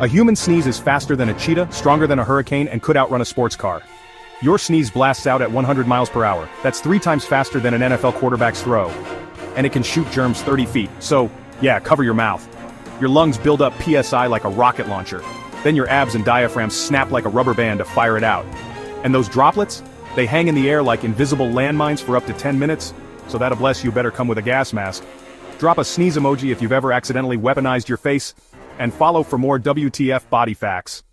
A human sneeze is faster than a cheetah, stronger than a hurricane, and could outrun a sports car. Your sneeze blasts out at 100 miles per hour. That's 3 times faster than an NFL quarterback's throw. And it can shoot germs 30 feet, so, yeah, cover your mouth. Your lungs build up PSI like a rocket launcher. Then your abs and diaphragm snap like a rubber band to fire it out. And those droplets? They hang in the air like invisible landmines for up to 10 minutes, so that'll bless you better come with a gas mask. Drop a sneeze emoji if you've ever accidentally weaponized your face, and follow for more WTF body facts.